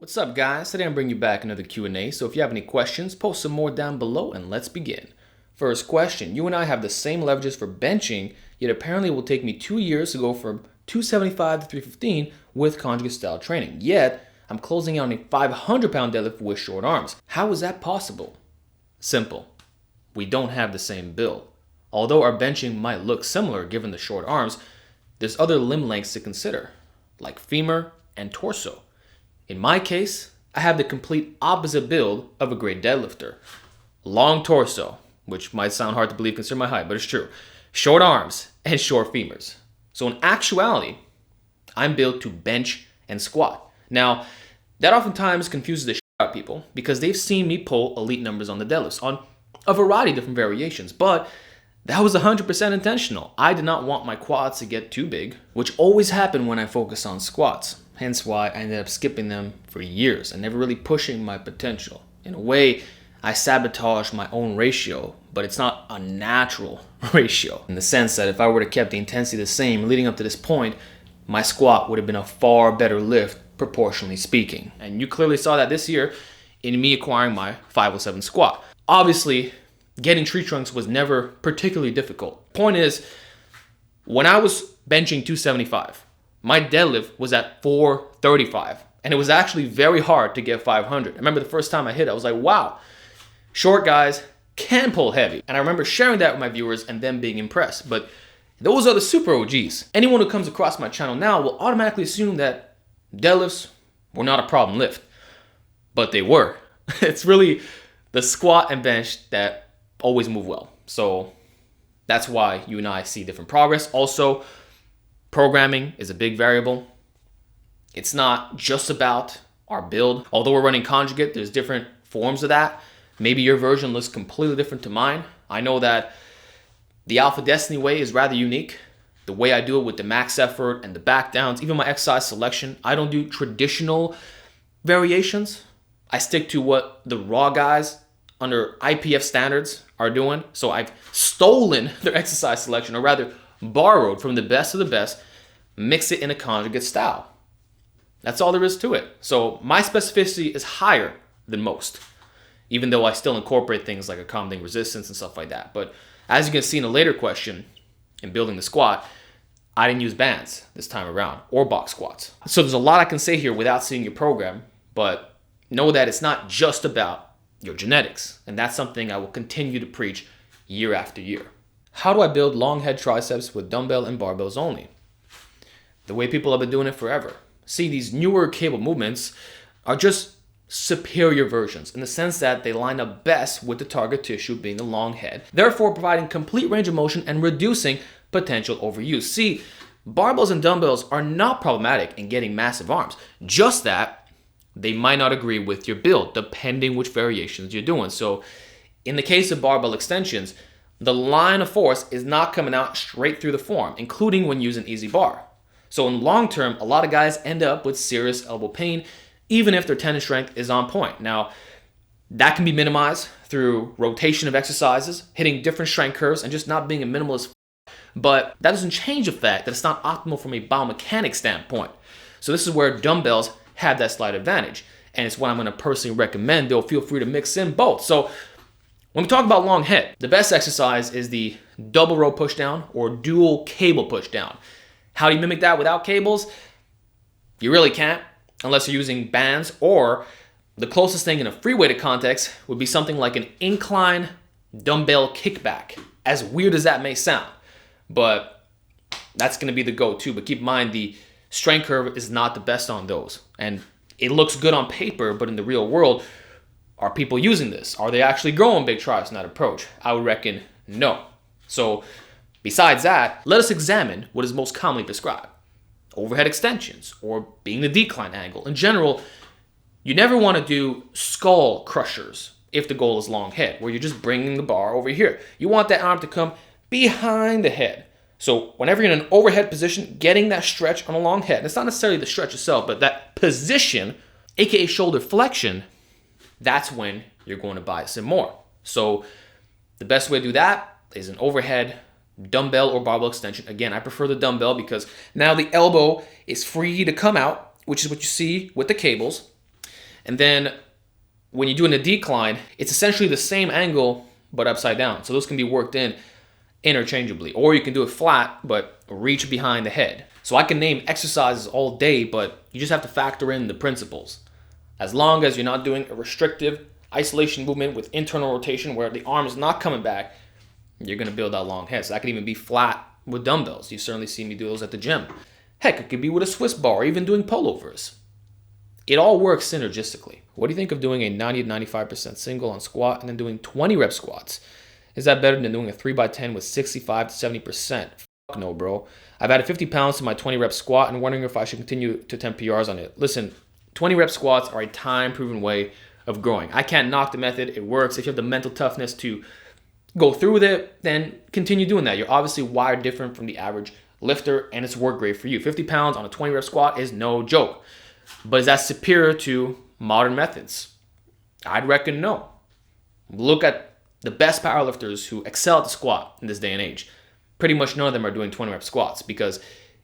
What's up, guys? Today I'm bringing you back another Q&A, so if you have any questions, post some more down below and let's begin. First question, you and I have the same leverages for benching, yet apparently it will take me 2 years to go from 275 to 315 with conjugate style training, yet I'm closing out on a 500-pound deadlift with short arms. How is that possible? Simple. We don't have the same build. Although our benching might look similar given the short arms, there's other limb lengths to consider, like femur and torso. In my case, I have the complete opposite build of a great deadlifter. Long torso, which might sound hard to believe considering my height, but it's true. Short arms and short femurs. So in actuality, I'm built to bench and squat. Now, that oftentimes confuses the shit out of people because they've seen me pull elite numbers on the deadlifts on a variety of different variations, but that was 100% intentional. I did not want my quads to get too big, which always happened when I focus on squats. Hence why I ended up skipping them for years and never really pushing my potential. In a way, I sabotage my own ratio, but it's not a natural ratio. In the sense that if I were to keep the intensity the same leading up to this point, my squat would have been a far better lift, proportionally speaking. And you clearly saw that this year in me acquiring my 507 squat. Obviously, getting tree trunks was never particularly difficult. Point is, when I was benching 275, my deadlift was at 435, and it was actually very hard to get 500. I remember the first time I hit it, I was like, wow, short guys can pull heavy. And I remember sharing that with my viewers and them being impressed. But those are the super OGs. Anyone who comes across my channel now will automatically assume that deadlifts were not a problem lift, but they were. It's really the squat and bench that always move well. So that's why you and I see different progress. Also, programming is a big variable. It's not just about our build. Although we're running conjugate, there's different forms of that. Maybe your version looks completely different to mine. I know that the Alpha Destiny way is rather unique. The way I do it with the max effort and the back downs, even my exercise selection, I don't do traditional variations. I stick to what the raw guys under IPF standards are doing. So I've stolen their exercise selection, or rather borrowed from the best of the best, mix it in a conjugate style. That's all there is to it. So my specificity is higher than most, even though I still incorporate things like accommodating resistance and stuff like that. But as you can see in a later question, in building the squat, I didn't use bands this time around or box squats. So there's a lot I can say here without seeing your program, but know that it's not just about your genetics. And that's something I will continue to preach year after year. How do I build long head triceps with dumbbell and barbells only? The way people have been doing it forever. See, these newer cable movements are just superior versions in the sense that they line up best with the target tissue being the long head, therefore providing complete range of motion and reducing potential overuse. See, barbells and dumbbells are not problematic in getting massive arms, just that they might not agree with your build depending which variations you're doing. So in the case of barbell extensions, the line of force is not coming out straight through the form, including when using easy bar. So in long term, a lot of guys end up with serious elbow pain, even if their tendon strength is on point. Now, that can be minimized through rotation of exercises, hitting different strength curves, and just not being a minimalist. But that doesn't change the fact that it's not optimal from a biomechanics standpoint. So this is where dumbbells have that slight advantage. And it's what I'm going to personally recommend, though feel free to mix in both. So when we talk about long head, the best exercise is the double row push down or dual cable push down. How do you mimic that without cables? You really can't unless you're using bands, or the closest thing in a free weighted context would be something like an incline dumbbell kickback. As weird as that may sound, but that's going to be the go-to. But keep in mind, the strength curve is not the best on those. And it looks good on paper, but in the real world, are people using this? Are they actually growing big triceps in that approach? I would reckon no. So besides that, let us examine what is most commonly prescribed. Overhead extensions, or being the decline angle. In general, you never want to do skull crushers if the goal is long head, where you're just bringing the bar over here. You want that arm to come behind the head. So whenever you're in an overhead position, getting that stretch on a long head, it's not necessarily the stretch itself, but that position, aka shoulder flexion, that's when you're going to bias it more. So the best way to do that is an overhead dumbbell or barbell extension. Again, I prefer the dumbbell because now the elbow is free to come out, which is what you see with the cables. And then when you're doing a decline, it's essentially the same angle, but upside down. So those can be worked in interchangeably. Or you can do it flat, but reach behind the head. So I can name exercises all day, but you just have to factor in the principles. As long as you're not doing a restrictive isolation movement with internal rotation where the arm is not coming back, you're going to build that long head. So that can even be flat with dumbbells. You certainly see me do those at the gym. Heck, it could be with a Swiss bar, or even doing pullovers. It all works synergistically. What do you think of doing a 90 to 95% single on squat and then doing 20 rep squats? Is that better than doing a 3x10 with 65 to 70%? Fuck no, bro. I've added 50 pounds to my 20 rep squat and wondering if I should continue to attempt PRs on it. Listen, 20 rep squats are a time-proven way of growing. I can't knock the method. It works. If you have the mental toughness to go through with it, then continue doing that. You're obviously wired different from the average lifter, and it's worked great for you. 50 pounds on a 20 rep squat is no joke. But is that superior to modern methods? I'd reckon no. Look at the best powerlifters who excel at the squat in this day and age. Pretty much none of them are doing 20 rep squats because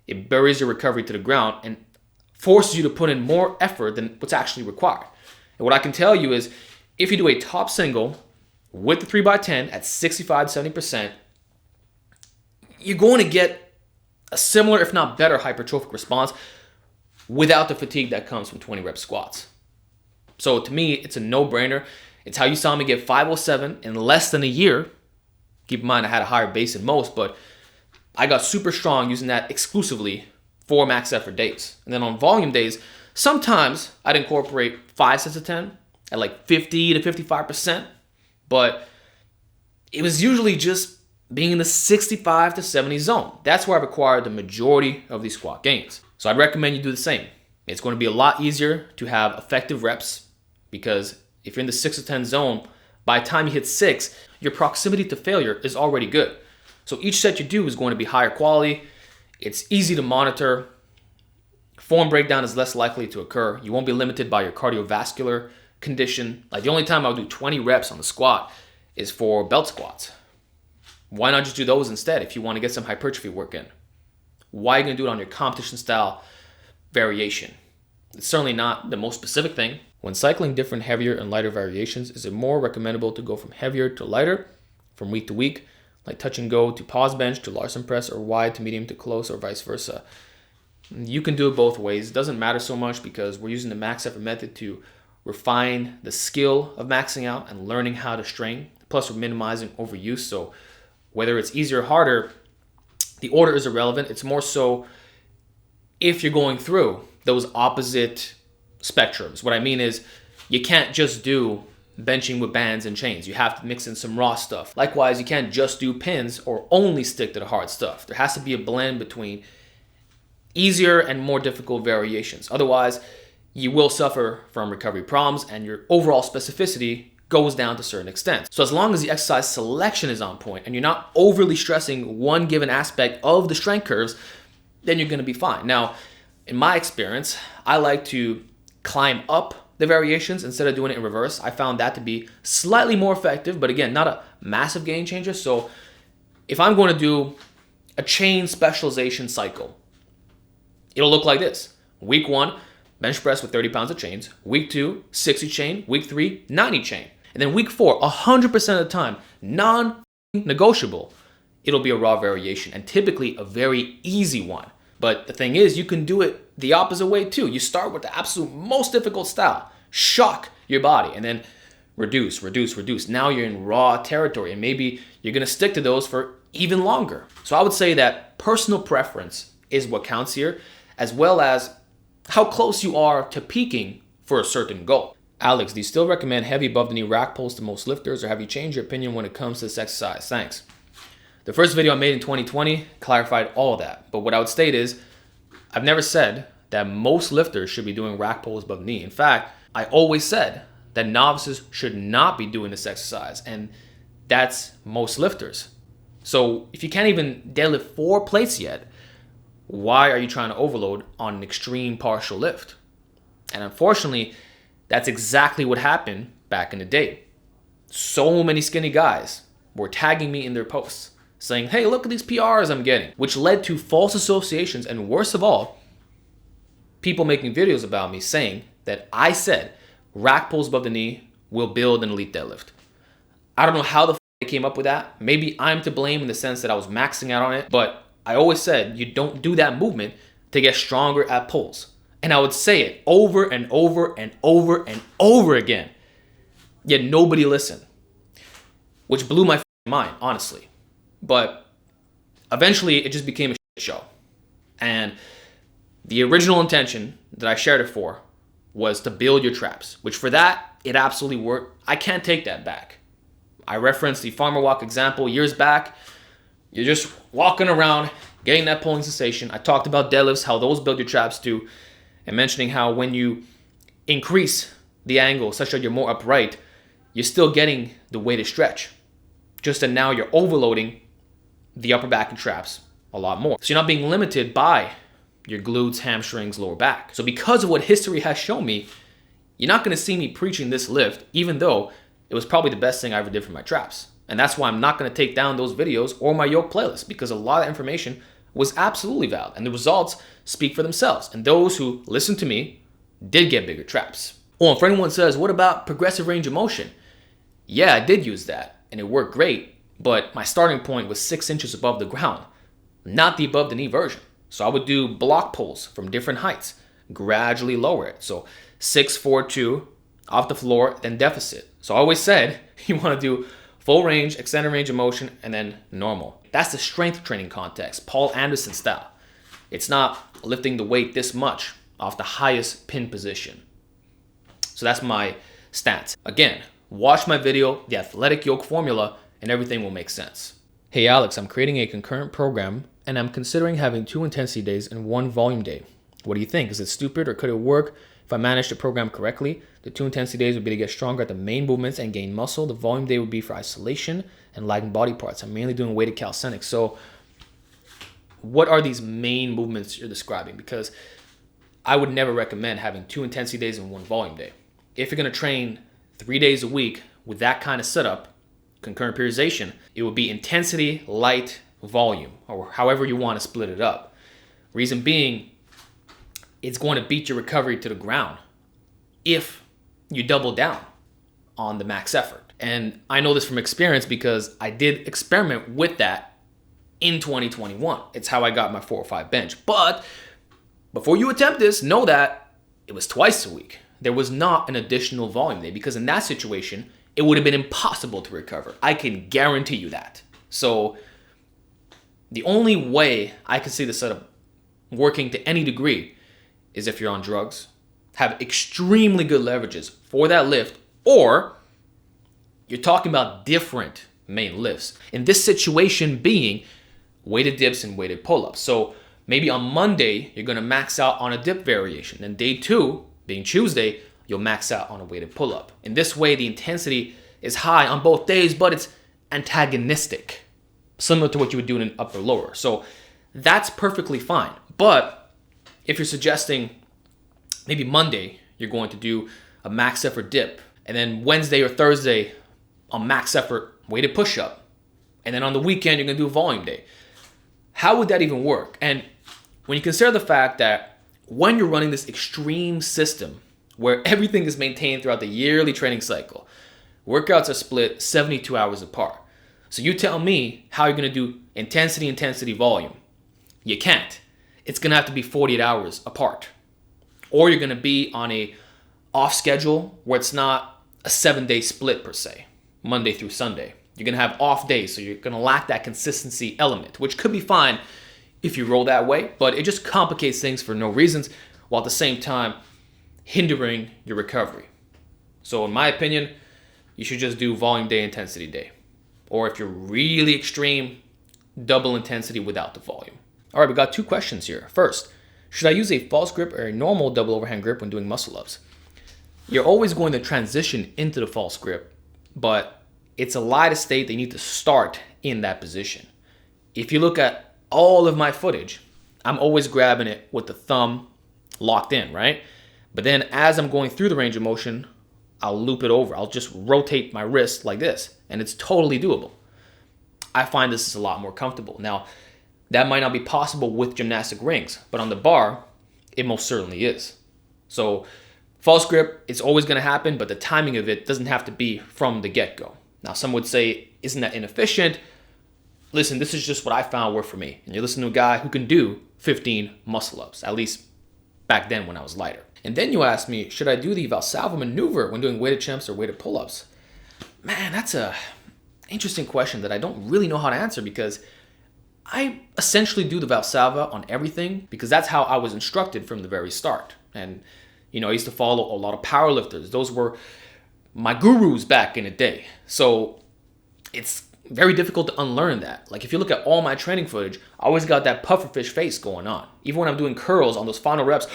it buries your recovery to the ground and forces you to put in more effort than what's actually required. And what I can tell you is if you do a top single with the 3x10 at 65 to 70%, you're going to get a similar, if not better, hypertrophic response without the fatigue that comes from 20 rep squats. So to me, it's a no-brainer. It's how you saw me get 507 in less than a year. Keep in mind, I had a higher base than most, but I got super strong using that exclusively for max effort days. And then on volume days, sometimes I'd incorporate 5 sets of 10 at like 50 to 55%, but it was usually just being in the 65 to 70 zone. That's where I've acquired the majority of these squat gains. So I'd recommend you do the same. It's going to be a lot easier to have effective reps because if you're in the 6 to 10 zone, by the time you hit 6, your proximity to failure is already good. So each set you do is going to be higher quality. It's easy to monitor. Form breakdown is less likely to occur. You won't be limited by your cardiovascular condition. Like the only time I'll do 20 reps on the squat is for belt squats. Why not just do those instead if you want to get some hypertrophy work in? Why are you going to do it on your competition style variation? It's certainly not the most specific thing. When cycling different heavier and lighter variations, is it more recommendable to go from heavier to lighter from week to week, like touch and go to pause bench to Larson press, or wide to medium to close, or vice versa? You can do it both ways. It doesn't matter so much because we're using the max effort method to refine the skill of maxing out and learning how to strain. Plus, we're minimizing overuse. So whether it's easier or harder, the order is irrelevant. It's more so if you're going through those opposite spectrums. What I mean is you can't just do benching with bands and chains. You have to mix in some raw stuff. Likewise, you can't just do pins or only stick to the hard stuff. There has to be a blend between easier and more difficult variations. Otherwise, you will suffer from recovery problems and your overall specificity goes down to a certain extent. So as long as the exercise selection is on point and you're not overly stressing one given aspect of the strength curves, then you're going to be fine. Now, in my experience, I like to climb up the variations instead of doing it in reverse. I found that to be slightly more effective, but again, not a massive game changer. So if I'm going to do a chain specialization cycle, it'll look like this. Week 1, bench press with 30 pounds of chains. Week 2, 60 chain. Week 3, 90 chain. And then week 4, 100% of the time, non-negotiable, it'll be a raw variation and typically a very easy one. But the thing is, you can do it the opposite way too. You start with the absolute most difficult style, shock your body, and then reduce. Now you're in raw territory, and maybe you're gonna stick to those for even longer. So I would say that personal preference is what counts here, as well as how close you are to peaking for a certain goal. Alex, do you still recommend heavy above the knee rack pulls to most lifters, or have you changed your opinion when it comes to this exercise? Thanks. The first video I made in 2020 clarified all of that. But what I would state is, I've never said that most lifters should be doing rack pulls above the knee. In fact, I always said that novices should not be doing this exercise, and that's most lifters. So if you can't even deadlift 4 plates yet, why are you trying to overload on an extreme partial lift? And unfortunately, that's exactly what happened back in the day. So many skinny guys were tagging me in their posts saying, hey, look at these PRs I'm getting, which led to false associations, and worst of all, people making videos about me saying that I said rack pulls above the knee will build an elite deadlift. I don't know how the they came up with that. Maybe I'm to blame in the sense that I was maxing out on it, but I always said you don't do that movement to get stronger at pulls. And I would say it over and over and over and over again. Yet nobody listened, which blew my mind, honestly. But eventually it just became a shit show. And the original intention that I shared it for was to build your traps, which for that, it absolutely worked. I can't take that back. I referenced the farmer walk example years back. You're just walking around, getting that pulling sensation. I talked about deadlifts, how those build your traps too, and mentioning how when you increase the angle such that you're more upright, you're still getting the weighted stretch. Just that now you're overloading the upper back and traps a lot more. So you're not being limited by your glutes, hamstrings, lower back. So because of what history has shown me, you're not going to see me preaching this lift, even though it was probably the best thing I ever did for my traps. And that's why I'm not going to take down those videos or my yoke playlist, because a lot of information was absolutely valid and the results speak for themselves. And those who listened to me did get bigger traps. Oh, and for anyone says, what about progressive range of motion? Yeah, I did use that and it worked great, but my starting point was 6 inches above the ground, not the above the knee version. So I would do block pulls from different heights, gradually lower it. So 6, 4, 2 off the floor, then deficit. So I always said you want to do full range, extended range of motion, and then normal. That's the strength training context, Paul Anderson style. It's not lifting the weight this much off the highest pin position. So that's my stance. Again, watch my video, the athletic yoke formula, and everything will make sense. Hey Alex, I'm creating a concurrent program and I'm considering having 2 intensity days and 1 volume day. What do you think? Is it stupid or could it work? If I manage the program correctly, the 2 intensity days would be to get stronger at the main movements and gain muscle. The volume day would be for isolation and lagging body parts. I'm mainly doing weighted calisthenics. So what are these main movements you're describing? Because I would never recommend having 2 intensity days and 1 volume day. If you're going to train 3 days a week with that kind of setup, concurrent periodization, it would be intensity, light, volume, or however you want to split it up. Reason being, it's going to beat your recovery to the ground if you double down on the max effort. And I know this from experience because I did experiment with that in 2021. It's how I got my 405 bench. But before you attempt this, know that it was twice a week. There was not an additional volume day because in that situation, it would have been impossible to recover. I can guarantee you that. So the only way I can see the setup working to any degree is if you're on drugs, have extremely good leverages for that lift, or you're talking about different main lifts. In this situation being weighted dips and weighted pull-ups. So maybe on Monday, you're gonna max out on a dip variation. Then day 2, being Tuesday, you'll max out on a weighted pull-up. In this way, the intensity is high on both days, but it's antagonistic, similar to what you would do in an upper lower. So that's perfectly fine. But if you're suggesting maybe Monday, you're going to do a max effort dip, and then Wednesday or Thursday, a max effort weighted push-up, and then on the weekend, you're gonna do a volume day. How would that even work? And when you consider the fact that when you're running this extreme system where everything is maintained throughout the yearly training cycle, workouts are split 72 hours apart. So you tell me how you're gonna do intensity, volume. You can't. It's gonna have to be 48 hours apart. Or you're gonna be on a off schedule where it's not a 7-day split per se, Monday through Sunday. You're gonna have off days, so you're gonna lack that consistency element, which could be fine if you roll that way, but it just complicates things for no reasons, while at the same time hindering your recovery. So in my opinion, you should just do volume day, intensity day. Or if you're really extreme, double intensity without the volume. All right, we got 2 questions here. First, should I use a false grip or a normal double overhand grip when doing muscle ups? You're always going to transition into the false grip, but it's a lie to state they need to start in that position. If you look at all of my footage, I'm always grabbing it with the thumb locked in, right? But then as I'm going through the range of motion, I'll loop it over. I'll just rotate my wrist like this, and it's totally doable. I find this is a lot more comfortable. Now, that might not be possible with gymnastic rings, but on the bar, it most certainly is. So False grip, it's always going to happen, but the timing of it doesn't have to be from the get-go. Now, some would say, isn't that inefficient? Listen, this is just what I found worked for me. And you're listening to a guy who can do 15 muscle-ups, at least back then when I was lighter. And then you asked me, should I do the Valsalva maneuver when doing weighted chins or weighted pull-ups? Man, that's a interesting question that I don't really know how to answer, because I essentially do the Valsalva on everything because that's how I was instructed from the very start. And, I used to follow a lot of powerlifters. Those were my gurus back in the day. So it's very difficult to unlearn that. Like if you look at all my training footage, I always got that pufferfish face going on. Even when I'm doing curls on those final reps,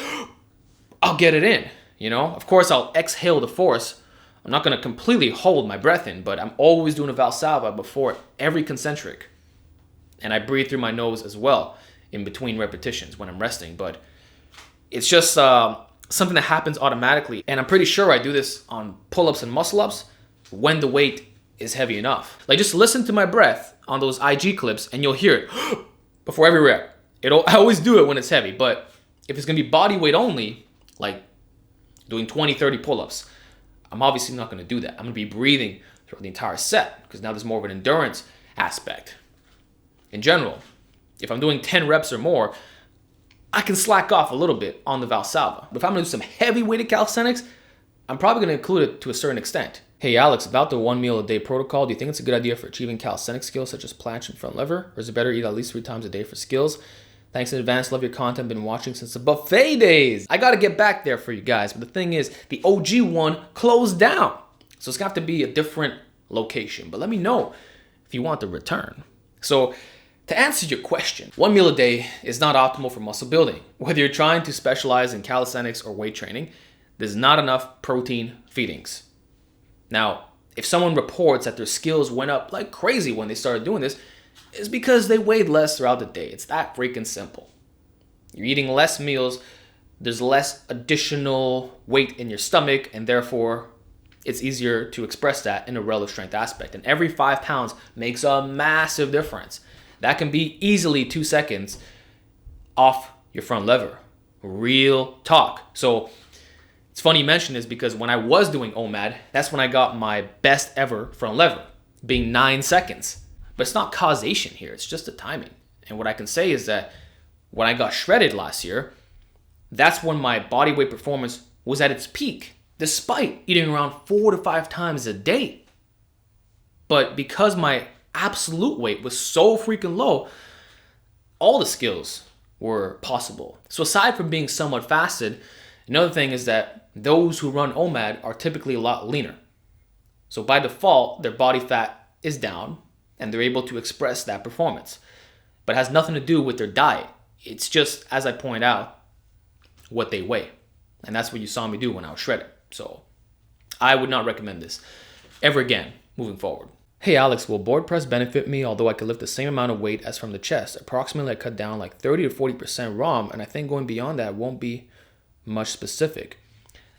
I'll get it in, Of course, I'll exhale the force. I'm not going to completely hold my breath in, but I'm always doing a Valsalva before every concentric. And I breathe through my nose as well in between repetitions when I'm resting. But it's just something that happens automatically. And I'm pretty sure I do this on pull-ups and muscle-ups when the weight is heavy enough. Like just listen to my breath on those IG clips and you'll hear it before every rep. I always do it when it's heavy. But if it's going to be body weight only, like doing 20, 30 pull-ups, I'm obviously not going to do that. I'm going to be breathing throughout the entire set because now there's more of an endurance aspect. In general, if I'm doing 10 reps or more, I can slack off a little bit on the Valsalva. But if I'm going to do some heavy weighted calisthenics, I'm probably going to include it to a certain extent. Hey Alex, about the 1 meal a day protocol, do you think it's a good idea for achieving calisthenic skills such as planche and front lever? Or is it better to eat at least 3 times a day for skills? Thanks in advance, love your content, been watching since the buffet days. I got to get back there for you guys, but the thing is, the OG one closed down. So it's going to have to be a different location. But let me know if you want the return. So to answer your question, 1 meal a day is not optimal for muscle building. Whether you're trying to specialize in calisthenics or weight training, there's not enough protein feedings. Now, if someone reports that their skills went up like crazy when they started doing this, it's because they weighed less throughout the day. It's that freaking simple. You're eating less meals, there's less additional weight in your stomach, and therefore it's easier to express that in a relative strength aspect. And every 5 pounds makes a massive difference. That can be easily 2 seconds off your front lever. Real talk. So it's funny you mention this because when I was doing OMAD, that's when I got my best ever front lever, being 9 seconds. But it's not causation here, it's just the timing. And what I can say is that when I got shredded last year, that's when my body weight performance was at its peak, despite eating around 4 to 5 times a day. But because my absolute weight was so freaking low, all the skills were possible. So aside from being somewhat fasted, another thing is that those who run OMAD are typically a lot leaner. So by default, their body fat is down and they're able to express that performance. But it has nothing to do with their diet. It's just, as I point out, what they weigh. And that's what you saw me do when I was shredded. So I would not recommend this ever again moving forward. Hey Alex, will board press benefit me although I could lift the same amount of weight as from the chest? Approximately I cut down like 30 to 40% ROM, and I think going beyond that won't be much specific.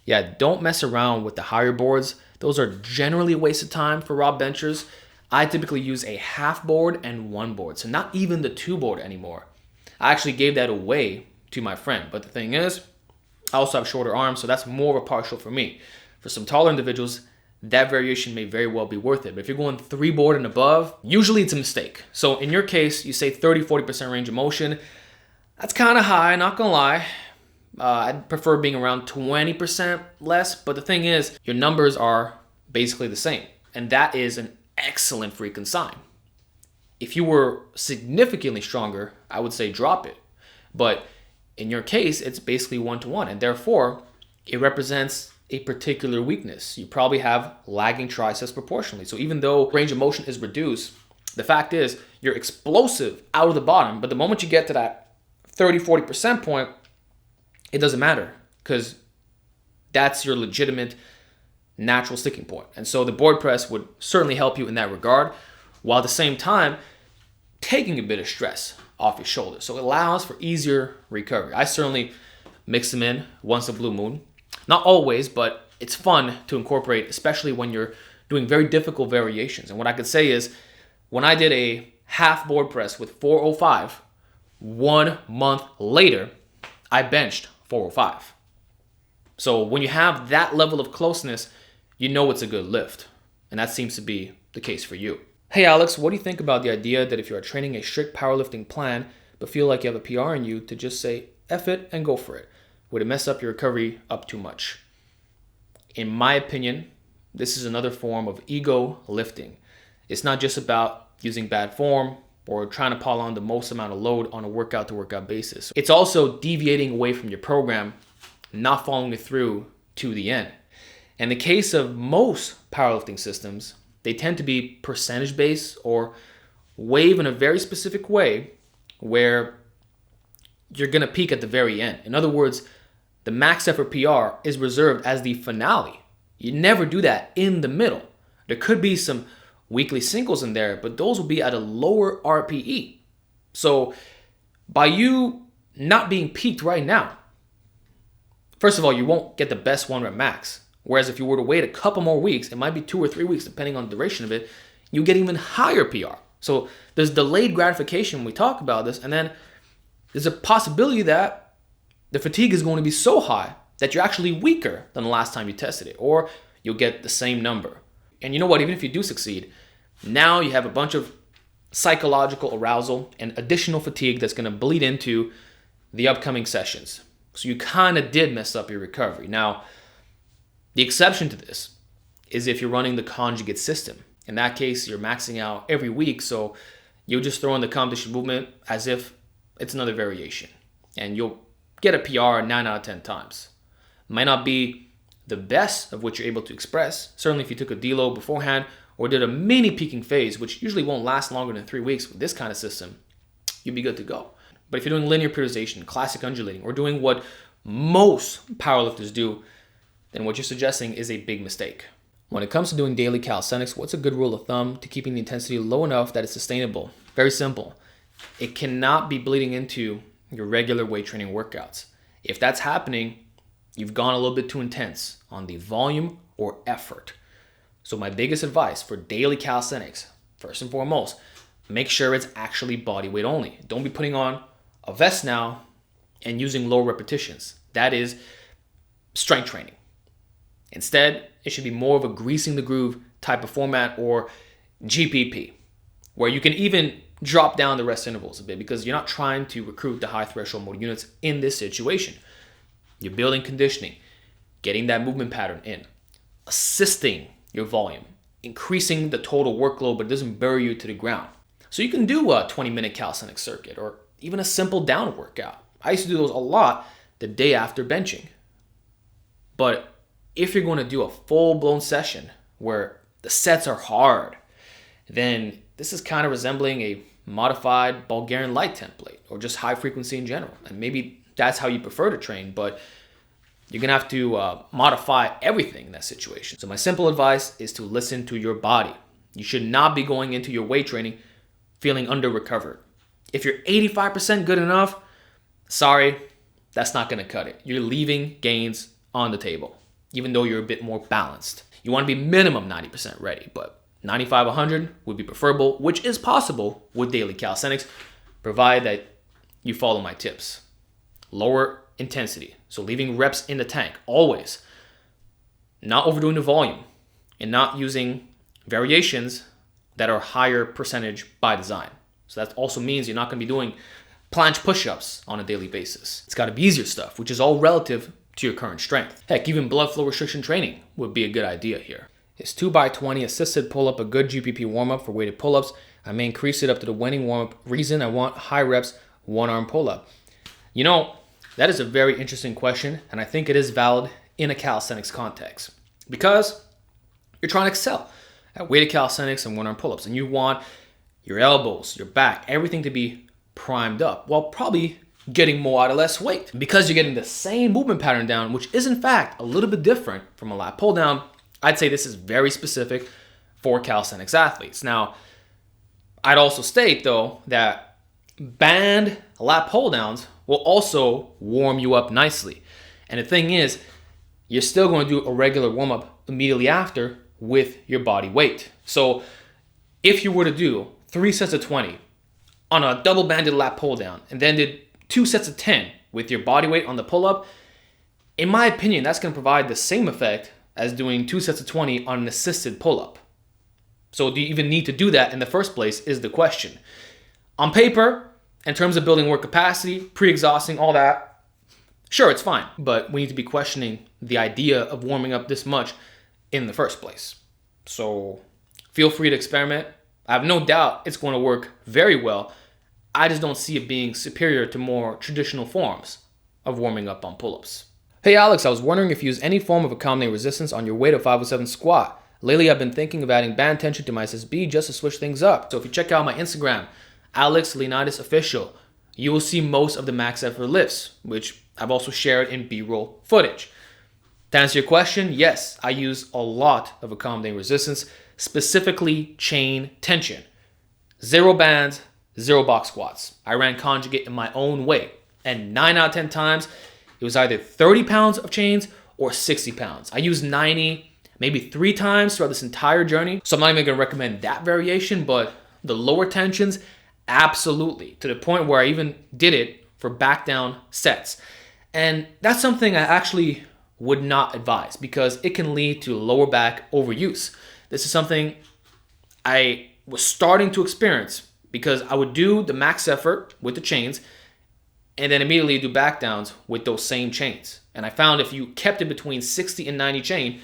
Yeah, don't mess around with the higher boards. Those are generally a waste of time for raw benchers. I typically use a half board and 1 board, so not even the 2 board anymore. I actually gave that away to my friend, but the thing is, I also have shorter arms, so that's more of a partial for me. For some taller individuals, that variation may very well be worth it. But if you're going 3 board and above, usually it's a mistake. So in your case, you say 30-40% range of motion. That's kind of high, not gonna lie. I'd prefer being around 20% less, but the thing is, your numbers are basically the same. And that is an excellent freaking sign. If you were significantly stronger, I would say drop it. But in your case, it's basically 1-to-1, and therefore, it represents a particular weakness. You probably have lagging triceps proportionally. So even though range of motion is reduced, the fact is you're explosive out of the bottom, but the moment you get to that 30-40% point, it doesn't matter because that's your legitimate natural sticking point. And so the board press would certainly help you in that regard, while at the same time taking a bit of stress off your shoulders. So it allows for easier recovery. I certainly mix them in once a blue moon. Not always, but it's fun to incorporate, especially when you're doing very difficult variations. And what I could say is, when I did a half board press with 405, 1 month later, I benched 405. So when you have that level of closeness, you know it's a good lift. And that seems to be the case for you. Hey Alex, what do you think about the idea that if you are training a strict powerlifting plan, but feel like you have a PR in you, to just say F it and go for it? Would it mess up your recovery up too much? In my opinion, this is another form of ego lifting. It's not just about using bad form or trying to pile on the most amount of load on a workout to workout basis. It's also deviating away from your program, not following it through to the end. In the case of most powerlifting systems, they tend to be percentage based or wave in a very specific way where you're going to peak at the very end. In other words, the max effort PR is reserved as the finale. You never do that in the middle. There could be some weekly singles in there, but those will be at a lower RPE. So by you not being peaked right now, first of all, you won't get the best 1 rep max. Whereas if you were to wait a couple more weeks, it might be 2 or 3 weeks, depending on the duration of it, you get even higher PR. So there's delayed gratification when we talk about this. And then there's a possibility that the fatigue is going to be so high that you're actually weaker than the last time you tested it, or you'll get the same number. And you know what? Even if you do succeed, now you have a bunch of psychological arousal and additional fatigue that's going to bleed into the upcoming sessions. So you kind of did mess up your recovery. Now, the exception to this is if you're running the conjugate system. In that case, you're maxing out every week, so you'll just throw in the competition movement as if it's another variation. And you'll get a PR 9 out of 10 times. Might not be the best of what you're able to express. Certainly if you took a deload beforehand or did a mini peaking phase, which usually won't last longer than 3 weeks with this kind of system, you'll be good to go. But if you're doing linear periodization, classic undulating, or doing what most powerlifters do, then what you're suggesting is a big mistake. When it comes to doing daily calisthenics, what's a good rule of thumb to keeping the intensity low enough that it's sustainable? Very simple. It cannot be bleeding into your regular weight training workouts. If that's happening, you've gone a little bit too intense on the volume or effort. So my biggest advice for daily calisthenics, first and foremost, make sure it's actually body weight only. Don't be putting on a vest now and using low repetitions. That is strength training. Instead, it should be more of a greasing the groove type of format, or GPP, where you can even drop down the rest intervals a bit because you're not trying to recruit the high threshold motor units in this situation. You're building conditioning, getting that movement pattern in, assisting your volume, increasing the total workload, but it doesn't bury you to the ground. So you can do a 20-minute calisthenics circuit or even a simple down workout. I used to do those a lot the day after benching. But if you're going to do a full-blown session where the sets are hard, then this is kind of resembling a modified Bulgarian light template or just high frequency in general. And maybe that's how you prefer to train, but you're going to have to modify everything in that situation. So my simple advice is to listen to your body. You should not be going into your weight training feeling under-recovered. If you're 85% good enough, sorry, that's not going to cut it. You're leaving gains on the table, even though you're a bit more balanced. You want to be minimum 90% ready, but 95, 100 would be preferable, which is possible with daily calisthenics, provided that you follow my tips. Lower intensity, so leaving reps in the tank, always. Not overdoing the volume, and not using variations that are higher percentage by design. So that also means you're not going to be doing planche push-ups on a daily basis. It's got to be easier stuff, which is all relative to your current strength. Heck, even blood flow restriction training would be a good idea here. Is 2x20 assisted pull-up a good GPP warm-up for weighted pull-ups? I may increase it up to the winning warm-up. Reason, I want high reps, one-arm pull-up. You know, that is a very interesting question, and I think it is valid in a calisthenics context because you're trying to excel at weighted calisthenics and one-arm pull-ups, and you want your elbows, your back, everything to be primed up while probably getting more out of less weight. Because you're getting the same movement pattern down, which is in fact a little bit different from a lat pull down, I'd say this is very specific for calisthenics athletes. Now, I'd also state though that band lat pull downs will also warm you up nicely. And the thing is, you're still going to do a regular warm up immediately after with your body weight. So if you were to do 3 sets of 20 on a double banded lat pull down and then did 2 sets of 10 with your body weight on the pull up, In my opinion, that's going to provide the same effect as doing 2 sets of 20 on an assisted pull-up. So do you even need to do that in the first place is the question. On paper, in terms of building work capacity, pre-exhausting, all that, sure, it's fine. But we need to be questioning the idea of warming up this much in the first place. So feel free to experiment. I have no doubt it's going to work very well. I just don't see it being superior to more traditional forms of warming up on pull-ups. Hey Alex, I was wondering if you use any form of accommodating resistance on your weight of 507 squat. Lately I've been thinking of adding band tension to my SSB just to switch things up. So if you check out my Instagram, Alex Leonidas Official, you will see most of the max effort lifts, which I've also shared in B-roll footage. To answer your question, yes, I use a lot of accommodating resistance, specifically chain tension. 0 bands, 0 box squats. I ran conjugate in my own way, and 9 out of 10 times, it was either 30 pounds of chains or 60 pounds. I used 90, maybe 3 times throughout this entire journey. So I'm not even gonna recommend that variation, but the lower tensions, absolutely. To the point where I even did it for back down sets. And that's something I actually would not advise because it can lead to lower back overuse. This is something I was starting to experience because I would do the max effort with the chains and then immediately do back downs with those same chains. And I found if you kept it between 60 and 90 chain,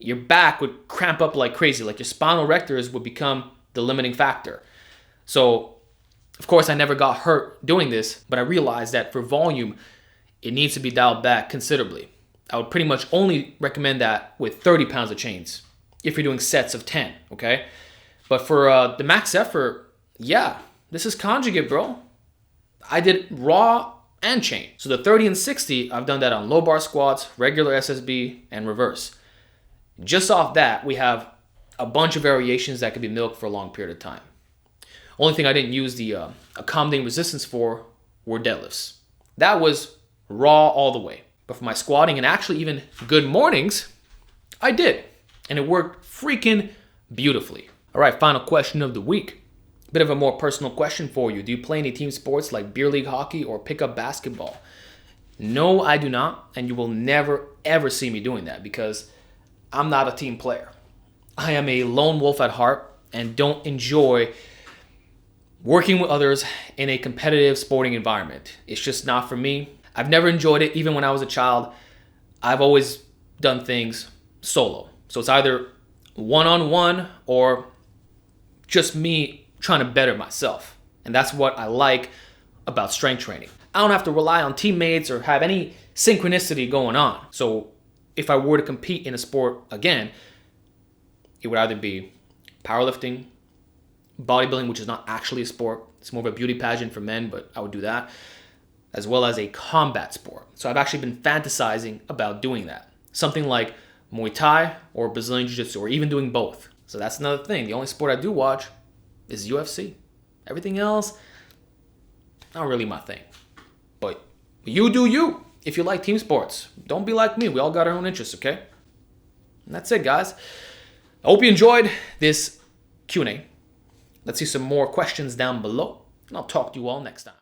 your back would cramp up like crazy, like your spinal erectors would become the limiting factor. So, of course, I never got hurt doing this, but I realized that for volume, it needs to be dialed back considerably. I would pretty much only recommend that with 30 pounds of chains if you're doing sets of 10, okay? But for the max effort, yeah, this is conjugate, bro. I did raw and chain. So the 30 and 60, I've done that on low bar squats, regular SSB, and reverse. Just off that, we have a bunch of variations that could be milked for a long period of time. Only thing I didn't use the accommodating resistance for were deadlifts. That was raw all the way. But for my squatting and actually even good mornings, I did. And it worked freaking beautifully. All right, final question of the week. Bit of a more personal question for you. Do you play any team sports like beer league hockey or pickup basketball? No, I do not. And you will never, ever see me doing that because I'm not a team player. I am a lone wolf at heart and don't enjoy working with others in a competitive sporting environment. It's just not for me. I've never enjoyed it. Even when I was a child, I've always done things solo. So it's either one-on-one or just me trying to better myself. And that's what I like about strength training. I don't have to rely on teammates or have any synchronicity going on. So if I were to compete in a sport again, it would either be powerlifting, bodybuilding, which is not actually a sport. It's more of a beauty pageant for men, but I would do that, as well as a combat sport. So I've actually been fantasizing about doing that. Something like Muay Thai or Brazilian Jiu-Jitsu, or even doing both. So that's another thing. The only sport I do watch is UFC. Everything else, not really my thing. But you do you if you like team sports. Don't be like me. We all got our own interests, okay? And that's it, guys. I hope you enjoyed this Q&A. Let's see some more questions down below, and I'll talk to you all next time.